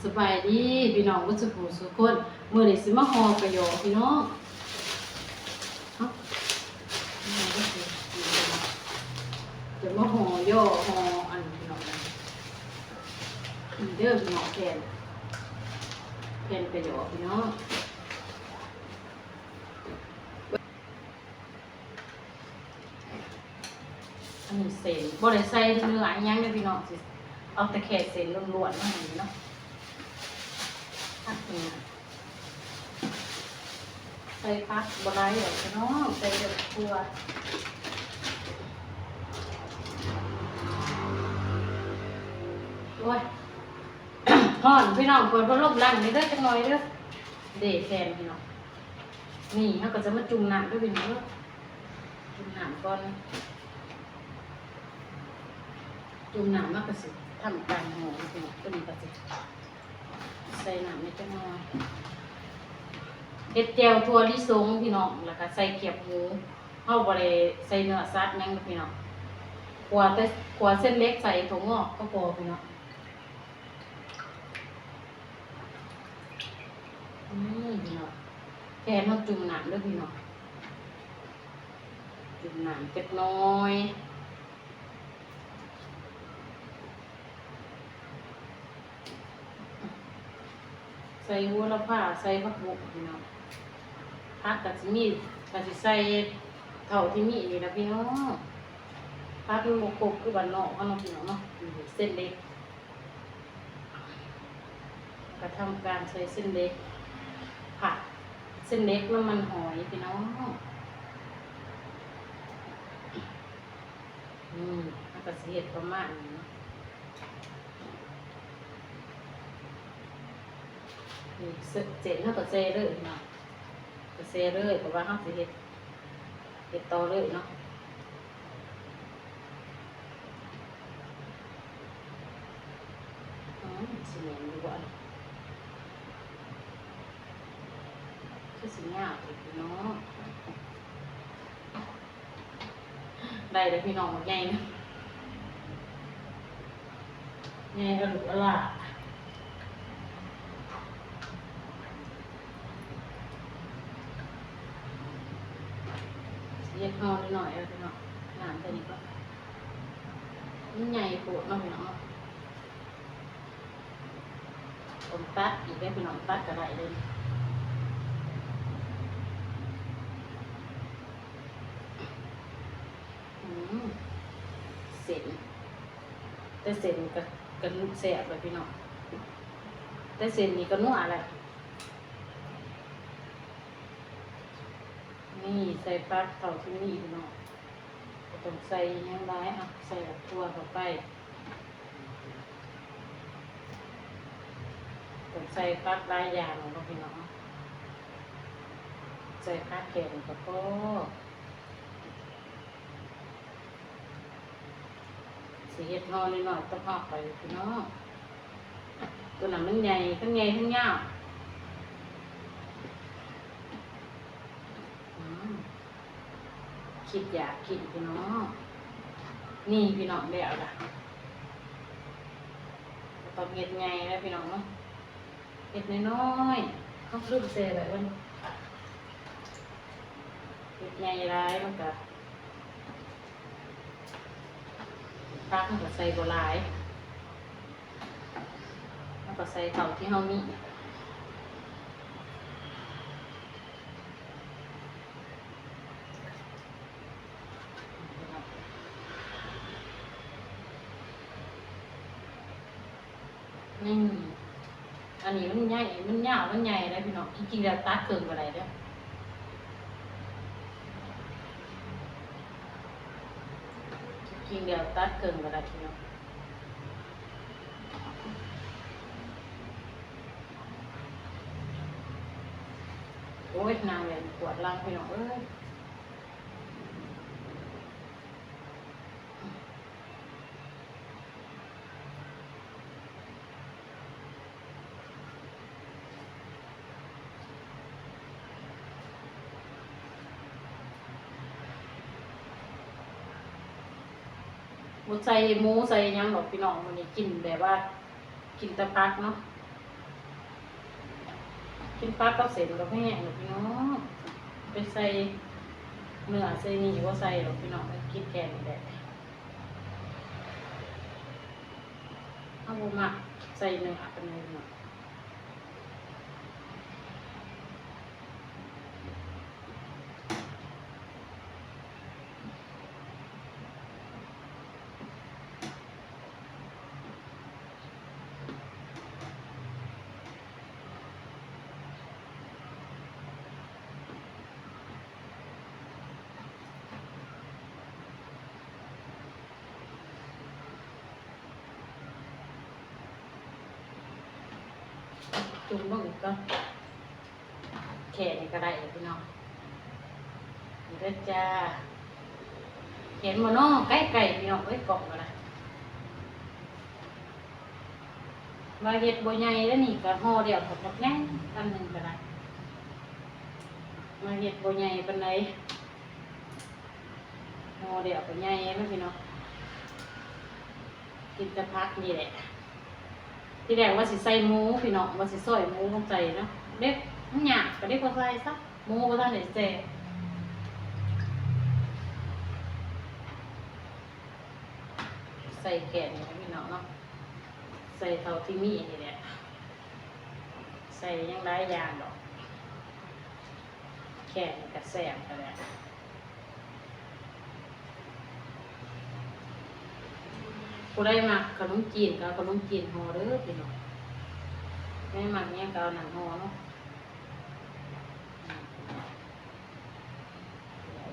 สบายดีพี่น้องวัชผูสุคนเมื่อนี้สิมาห่อกระยอพี่น้องเอ้านี่ก็คือจะมาห่อย่อห่ออันพี่น้องนะเด้อพี่น้องแผ่นกระยอพี่น้องอันนี้เศษบ่ได้ใส่เนื้ออันยังเด้อพี่น้องสิเอาแต่แค่เศษล้วนๆมาให้เนาะใส่พักบะไรเหรอพี่น้องใส่เดือดตัวด้วยห่อนพี่น้องเปิดพัดลมลั่นนี่เด้อจังหน่อยเด้อเดะแทนพี่น้องนี่เขาก็จะมาจุ่มน้ำด้วยพี่น้องจุ่มน้ำก่อนจุ่มน้ำมากกว่าสิทำการห่อพี่น้องก็มีกระสิใส่น้ำนิดจังหน่อยเห็ดแจ่วถั่วลิสงพี่น้องแล้วก็ใส่เกี๊ยวหมูเข้าบ่ได้ใส่เนื้อสัตว์นั่งพี่น้องกว่าเส้นเล็กใส่ถั่วงอกก็พอพี่น้องพี่น้องแค่มาจุ่มน้ำด้วยพี่น้องจุ่มน้ำเล็กน้อยใส่หัวละผ้าใส่ผักบุกพี่น้องผักกะสิมีกะสิใส่เท่าที่มีนี่นะพี่น้องผักมันบ่ครบคือบ้านนอกเขาเนาะพี่น้องเนาะเส้นเล็กก็ทำการใส่เส้นเล็กผัดเส้นเล็กน้ำมันหอยพี่น้องแล้วก็สิเฮ็ดประมาณนี้เนาะนี่เสร็จเฮาก็เซเลยพี่น้องก็เซเลยเพราะว่าเฮาสิเฮ็ดต่อเลยเนาะสิแม่นอยู่บ่คือสิยากอีกพี่น้องได้เลยพี่น้องใหญ่นะใหญ่กระดูกอะล่ะเรียกห่อหน่อยพี่น้องน้ำแค่นี้ก็นี่ใหญ่ปวดเนาะพี่น้องผมตัดอีกได้พี่น้องตัดกระไรเลยเส้นแต่เส้นกับลูกแสบเลยพี่น้องแต่เส้นนี่ก็นัวแหละนี่ใส่ฟักเท่าที่นี่พี่น้องต้องใส่ยังไงอ่ะใส่แบบทั่วเข้าไปต้องใส่ฟักหลายอย่างเนาะพี่น้องใส่ฟักแข็งก็พอสีเห็ดห่อนิดหน่อยต้องห่อไปพี่น้องตัวหนังมันใหญ่ทั้งใหญ่ทั้งยาวคิดอยากกินพี่น้องนี่พี่น้องแล้วล่ะต้องเห็ดไงแล้วพี่น้องเนาะเห็ดน้อยๆต้องรูปเซ่แบบว่าเห็ดใหญ่ร้ายมันก็พักมันก็ใส่บัวลายมันก็ใส่เท่าที่เฮามีนี่อันนี้มันใหญ่มันยาวมันใหญ่เลยพี่น้องจริงๆแล้วตัดเกินกว่าไรเด้อจริงๆแล้วตัดเกินกว่าไรพี่น้องโอ้ยนางเลยปวดหลังพี่น้องเอ้ยใส่หมูใส่ยังหรอกพี่น้องวันนี้กินแบบว่ากินแต่พักเนาะ กินปลากับเส้นกับแห้งหรอกพี่น้องไปใส่เนื้อใส่นี่ว่าใส่หรอกพี่น้องกินแกงนี่แหละเอาบุมาใส่เนื้อเป็นไงเนาะจุ่มลงอีกก็แค่นี้ก็ได้เลยพี่น้องนี่เด้อจ้าเห็นมันน้อไก่พี่น้องไว้กล่องก็ได้มาเห็ดบัวใหญ่แล้วนี่ก็ห่อเดียวถอดหมดแน่อันหนึ่งก็ได้มาเห็ดบัวใหญ่เป็นไรห่อเดียวบัวใหญ่นะพี่น้องกินจะพักนี่แหละที่แรกว่าสิใส่หมูพี่น้องว่าสิซอยหมูลงใจเนาะเด็กมันหยาบก็ได้ก็ใส่ซักหมูก็ท่านได้แซ่ใส่แกงนี่พี่น้องเนาะใส่เท่าที่มีนี่แหละใส่ยังได้ยางดอกแกงกระแซ่บกันแหละผู้ได้มักขนมจีนก็ขนมจีนห่อเด้อพี่น้องไม่มักเนี่ยก็เอาหนังห่อเนาะ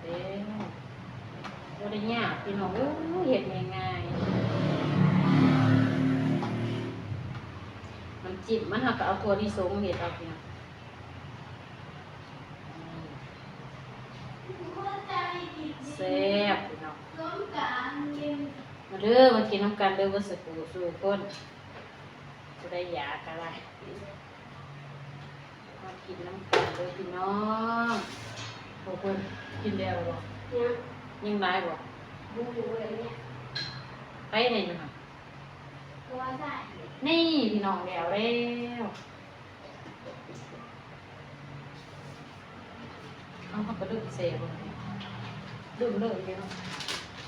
เด้อบ่ได้ยากพี่น้องเฮ็ดง่ายๆมันจิ้มมันก็เอาถั่วลิสงเฮ็ดเอาพี่น้องแซ่บพี่น้องมาเด้อมากินน้ำกันเด้อว่าสกูสู่คนจะได้ยากันอะไรมากินน้ำกันเด้อพี่น้องพวกคนกินแล้วบ่ยังได้บ่ไปไหนอยู่ห่ะนี่พี่น้องแล้วเอาเข้าไปดึกเสียบ่ดึกเลยพี่น้อง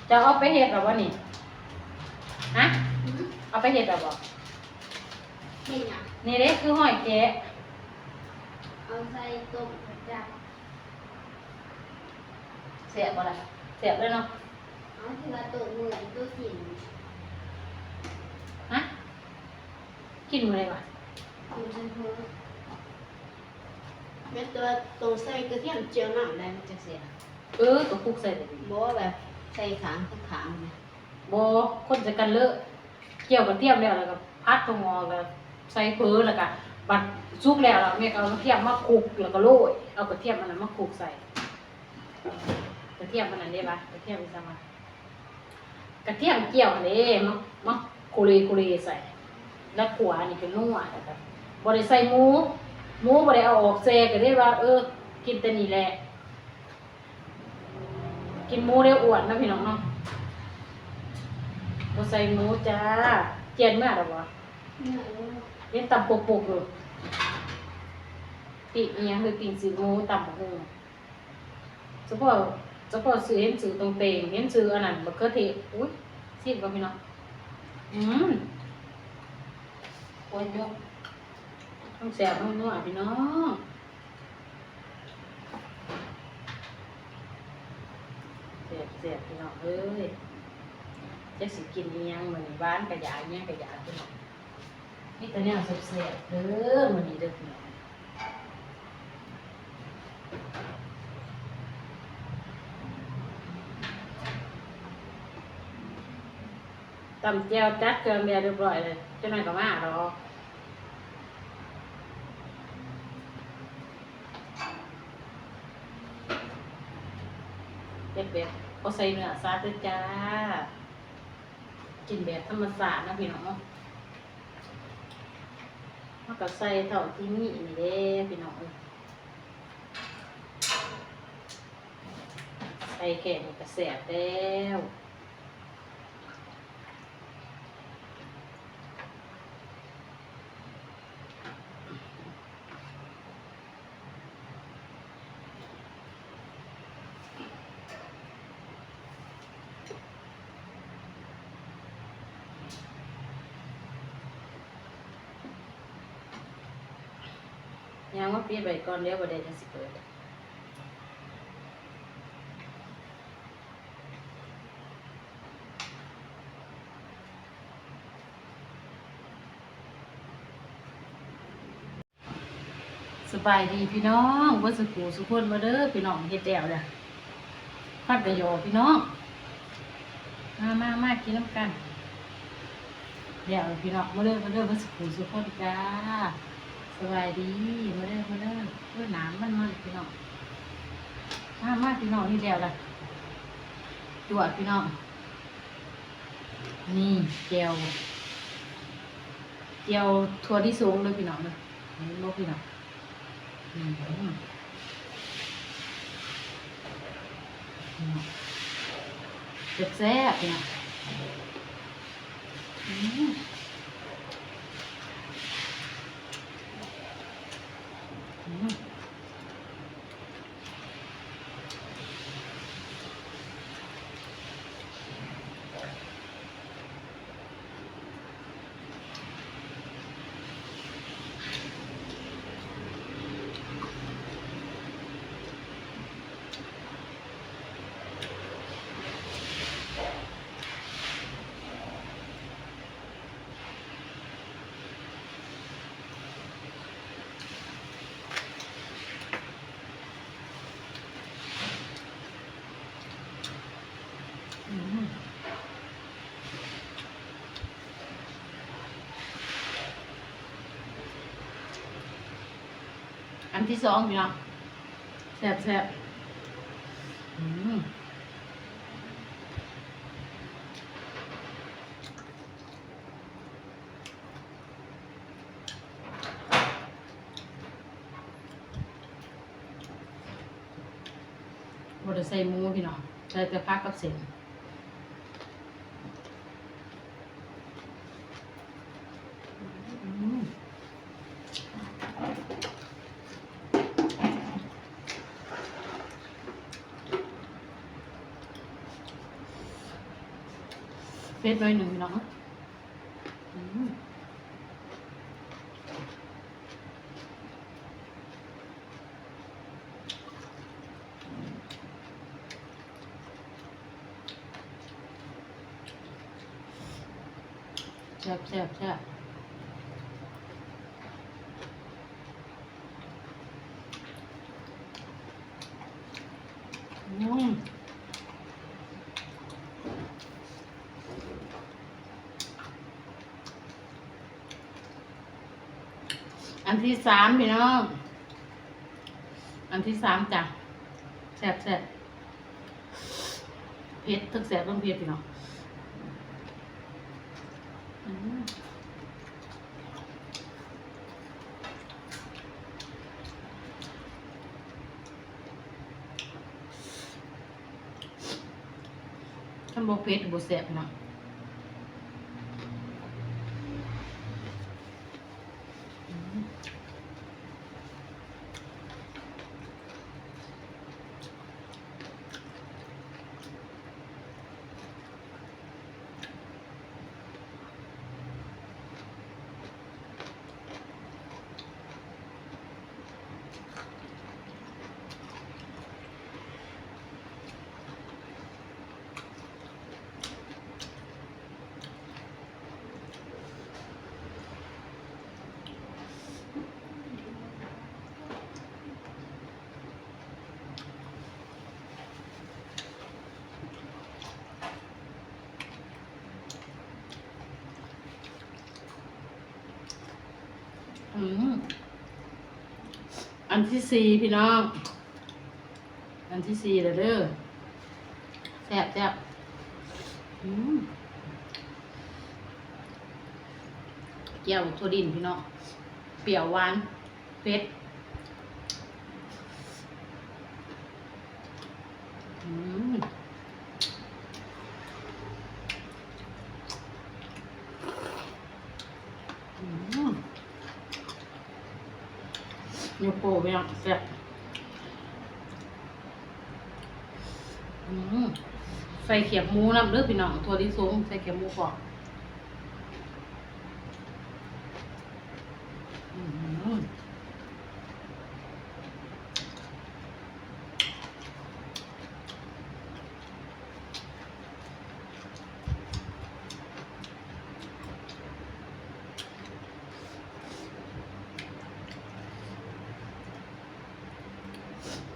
จะเอาไปเห็ดหรอวะนี่ฮะเอาไปเห็ดหรอบ่นี่เด้คือหอยแกะเอาใส่ต้มจับเสียบบ่ล่ะเสียบเลยเนาะเอาที่ว่าตัวเหมือนตัวกินฮะกินอะไรวะกินจนเพ้อแม่ตัวตรงใส่กระเทียมเจียวน้ำได้มันจะเสียก็คลุกใส่เลยบ่แบบใส่ขางขางเนี่ยบ่คนจะกันเลอะเกี่ยวกับเทียมแล้วก็พัดตรงงอแล้วใส่เผือแล้วก็บัดซุกแล้วแม่ก็เอากระเทียมมาคลุกแล้วก็โรยเอากระเทียมอันนั้นมาคลุกใส่กระเทียมอันนั้นได้ปะกระเทียมใส่มากระเทียมเกี่ยวอันนี้มาโคเลใส่แล้วขัวนี่เป็นนัวนะครับบ่ได้ใส่หมูบ่ได้เอาออกแซ่ก็ได้ว่ากินแต่นี่แหละกินหมูได้อ้วนนะพี่น้องเนาะบ่ใส่หมูจ้าเจียนมากหรอวะเล่นตำปุกๆอยู่ปีกเอียงคือปีกซื้อหมูตำบักหุ่งเฉพาะซื้อเห็นซื้อตรงเตงเห็นซื้ออันนั้นบักเขือเทศอุ้ยซีบกับพี่น้องโอ้ยยกต้องแซ่บต้องนัวพี่น้องแซ่บพี่น้องเอ้ยจะสิกินอีหยังมื้อนี้บ้านกะยาอีหยังกะยาพี่น้องมีแต่แนวแซ่บๆเด้อมื้อนี้เด้อพี่น้องตำแจ่วจัดเครื่องเรียบร้อยเลยเจ้าหน่อยก็มาดอกแบบเอาใส่เนื้อซาด้วยจ้ากินแบบธรรมชาตินะพี่น้องมันก็ใส่เท่าที่มีนี่เด้พี่น้องใส่แค่นี้ก็แซ่บแล้ว ยังว่าปิดไว้ก่อนเดี๋ยวบ่ได้จังสิเปิดสบายดีพี่น้องบ่สุขสุขคนมาเด้อพี่น้องเฮ็ดแล้วเด้อพัดกะยอพี่น้องมากินน้ำกันเดี๋ยวพี่น้องมาเด้อบ่สุขสุขคนจ้าสบายดีมาเด้อเด้อน้ำมันพี่น้องมาพี่น้องนี่แล้วล่ะจวดพี่น้องนี่แจ่วถั่วลิสงเลยพี่น้องเลยนี่โลพี่น้องแซ่บๆเนี่ยอันที่สองพี่น้องแซ่บบ่ได้ใส่หมูพี่น้องใส่แต่ผักกับเส้นเผ็ดหน่อยหนึ่งพี่น้องแซ่บอันที่สามพี่น้องอันที่สามจ้ะแซ่บเผ็ดทั้งแซ่บทั้งเผ็ดพี่น้องถ้าบ่เผ็ดบ่แซ่บพี่น้องอันที่สี่พี่น้องอันที่สี่เด้อแซ่บแก้วถั่วดินพี่น้องเปรี้ยวหวานเผ็ดโยโกะพี่น้องแซ่บใส่เขียบหมูน้ำเด้อพี่น้องถั่วลิสงใส่เขียบหมูก่อน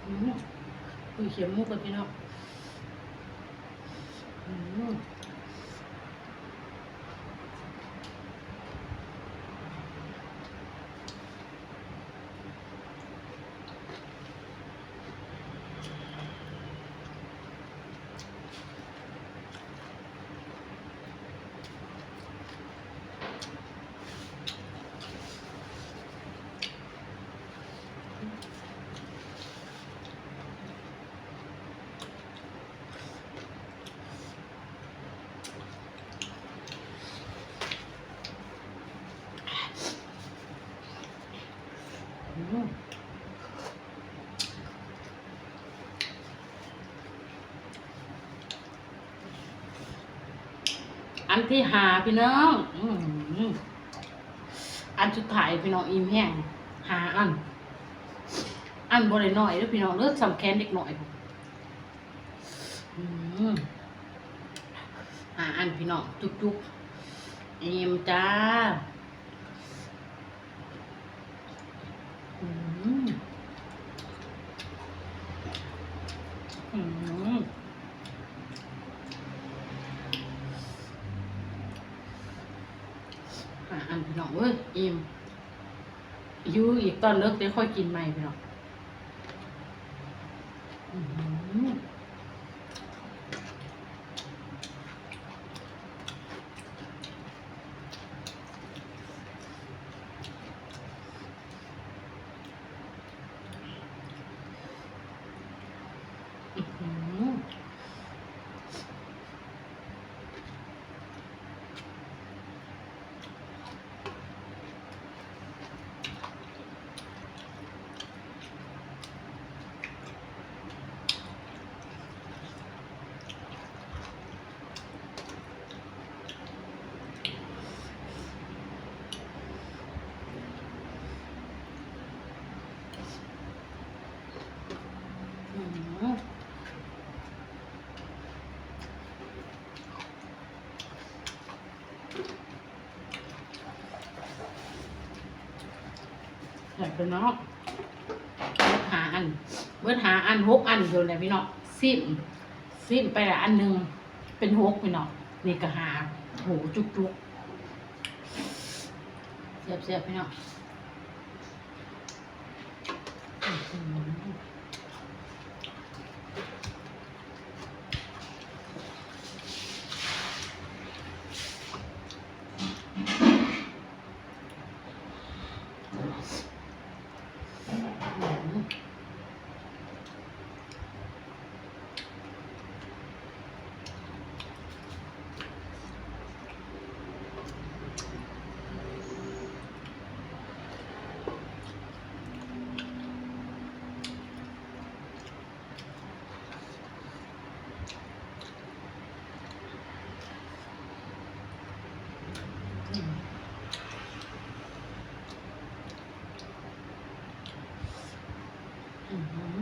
คุยเขียวมุกกันพี่น้องอืมอืมอันที่หาพี่น้องอันสุดท้ายพี่น้องอิ่มแห้งหาอันบ่ได้น้อยเด้อพี่น้องเด้อสำแคนเด็กน้อยอืมหาอันพี่น้องจุกๆอิ่มจ้าอืมอืมหาอันพี่น้องเว้ยอิ่มอยู่อีกตอนเลิกเดี๋ยวค่อยกินใหม่พี่น้องอืมอืมอืมใส่ไปเนาะหาอันเบิดหาอันหกอันอยู่เลยพี่น้องซิมไปละอันหนึ่งเป็นหกพี่น้องนี่ก็หาโหจุกเสียบพี่น้องอื้อหืออื้อหือ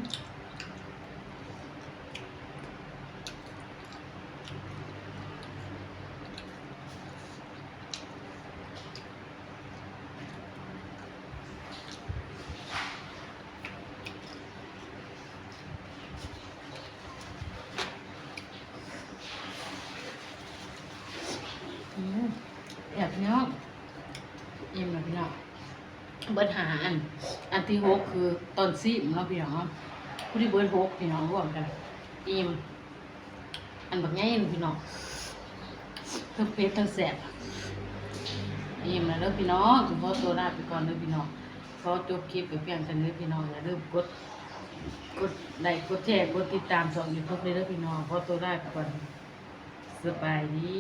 แบบเนาะเอ็มนะพี่น้องเบิดหาอันที่หกคือตอนซิมเนาะพี่น้องผู้ที่เบิดหกพี่น้องรวมกันเอ็มอันแบบง่ายพี่น้องเพิ่มเพชรทั้งแสบเอ็มนะเด้อพี่น้องขอตัวลาไปก่อนเด้อพี่น้องขอจบคลิปไปเพียงเท่านี้พี่น้องอย่าลืมกดไลค์กดแชร์กดติดตามช่อง YouTube เลยเด้อพี่น้องขอตัวลาไปก่อนสบายดี